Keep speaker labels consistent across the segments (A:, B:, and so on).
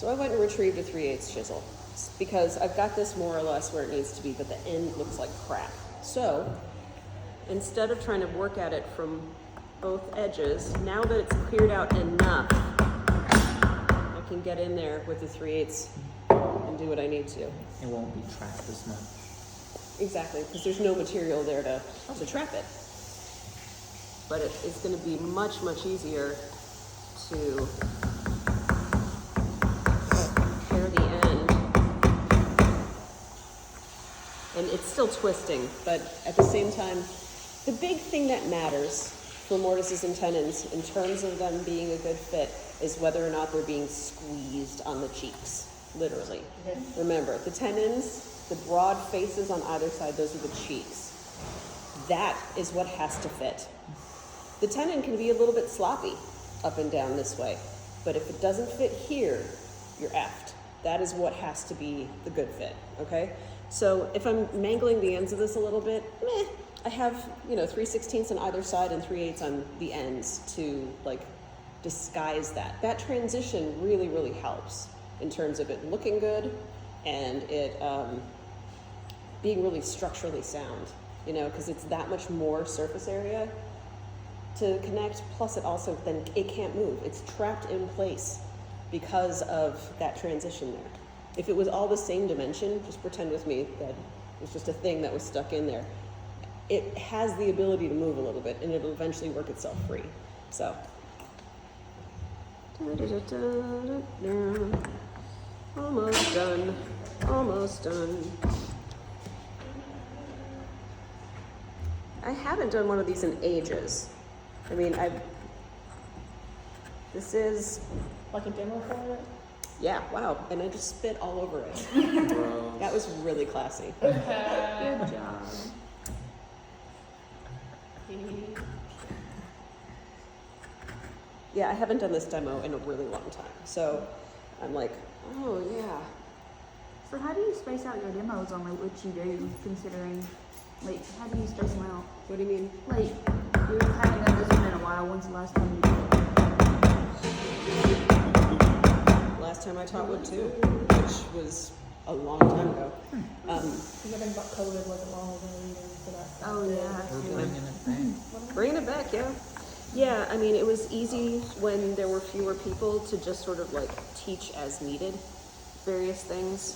A: So I went and retrieved a 3/8 chisel because I've got this more or less where it needs to be, but the end looks like crap. So instead of trying to work at it from both edges, now that it's cleared out enough, I can get in there with the 3/8 and do what I need to.
B: It won't be trapped as much.
A: Exactly, because there's no material there to trap it. But it's going to be much, much easier to pair the end. And it's still twisting, but at the same time, the big thing that matters for mortises and tenons in terms of them being a good fit is whether or not they're being squeezed on the cheeks, literally. Okay. Remember, the tenons, the broad faces on either side, those are the cheeks. That is what has to fit. The tenon can be a little bit sloppy up and down this way, but if it doesn't fit here, you're effed. That is what has to be the good fit, okay? So if I'm mangling the ends of this a little bit, I have, 3/16 on either side and 3/8 on the ends to like disguise that. That transition really, really helps in terms of it looking good and it being really structurally sound, because it's that much more surface area to connect, plus it also, then it can't move. It's trapped in place because of that transition there. If it was all the same dimension, just pretend with me that it's just a thing that was stuck in there. It has the ability to move a little bit and it'll eventually work itself free. So. Almost done, almost done. I haven't done one of these in ages. I mean, this is...
C: Like a demo for it?
A: Yeah, wow, and I just spit all over it. That was really classy.
C: Good job.
A: Yeah, I haven't done this demo in a really long time, so I'm like, oh yeah.
D: So how do you space out your demos on like what you do, considering, like, how do you space them out?
A: What do you mean?
D: Like, you haven't done this one in a while. When's the last time you did it?
A: Last time I taught wood too, which was a long time ago.
C: Because I think about COVID wasn't long ago either, so that's...
D: Oh yeah.
B: We're bringing it back.
A: Bringing it back, yeah. Yeah, I mean, it was easy when there were fewer people to just sort of like teach as needed various things.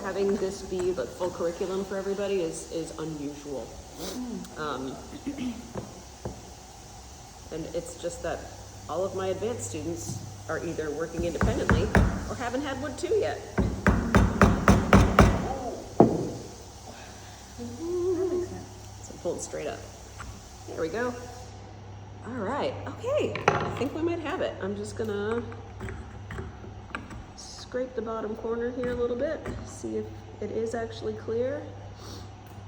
A: Having this be the full curriculum for everybody is unusual. And it's just that all of my advanced students are either working independently or haven't had wood too yet. So pull it straight up. There we go. All right, okay, I think we might have it. I'm just gonna scrape the bottom corner here a little bit, see if it is actually clear.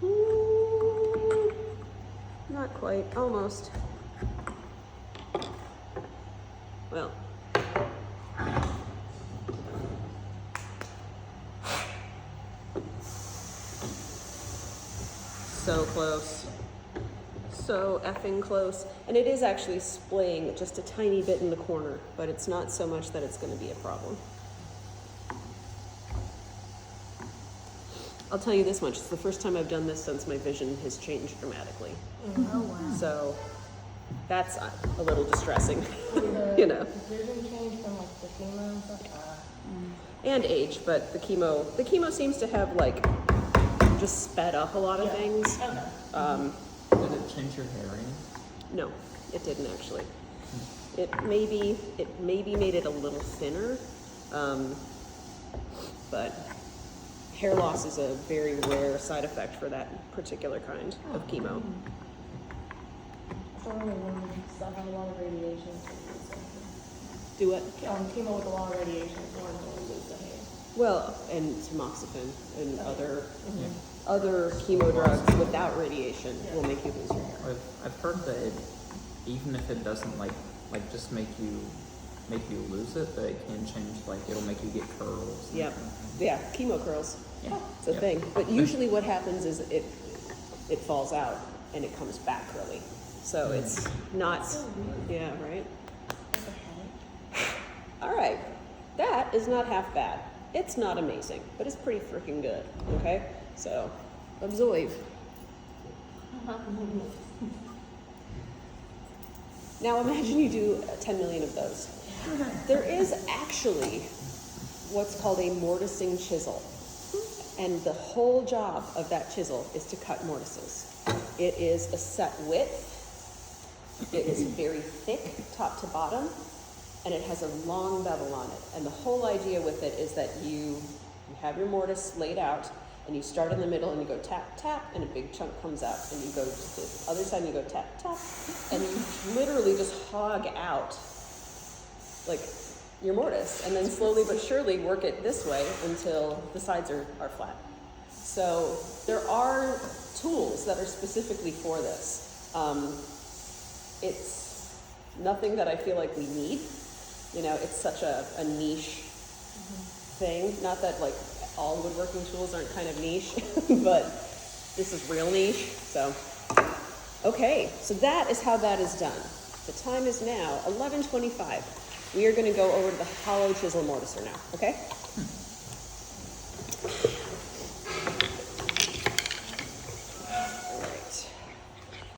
A: Ooh, not quite, almost. Well. So close. So effing close. And it is actually splaying just a tiny bit in the corner, but it's not so much that it's going to be a problem. I'll tell you this much, it's the first time I've done this since my vision has changed dramatically.
D: Oh wow.
A: So that's a little distressing,
C: The vision changed from like the chemo and stuff?
A: And age, but the chemo seems to have like just sped up a lot of things.
C: Okay.
B: Did it change your hearing?
A: No, it didn't actually. It maybe made it a little thinner, but hair loss is a very rare side effect for that particular kind of chemo.
C: So really women that have a lot of radiation.
A: Do it.
C: Chemo with a lot of radiation is more than what lose the hair.
A: Well, and tamoxifen and other chemo drugs without radiation will make you lose your hair.
B: I've heard that even if it doesn't like just make you lose it, that it can change, like it'll make you get curls. and
A: Yep.
B: that kind of thing.
A: Yeah, chemo curls.
B: Yeah.
A: It's a thing. But usually what happens is it falls out and it comes back curly. So it's not, yeah, right? All right, that that is not half bad. It's not amazing, but it's pretty freaking good, okay? So, observe. Now imagine you do 10 million of those. There is actually what's called a mortising chisel. And the whole job of that chisel is to cut mortises. It is a set width. It is very thick, top to bottom, and it has a long bevel on it. And the whole idea with it is that you have your mortise laid out, and you start in the middle, and you go tap, tap, and a big chunk comes out. And you go to the other side, and you go tap, tap, and you literally just hog out, like, your mortise, and then slowly but surely work it this way until the sides are flat. So there are tools that are specifically for this. It's nothing that I feel like we need. You know, it's such a niche thing. Not that like all woodworking tools aren't kind of niche, but this is real niche. So, okay, so that is how that is done. The time is now 11:25. We are going to go over to the hollow chisel mortiser now, okay?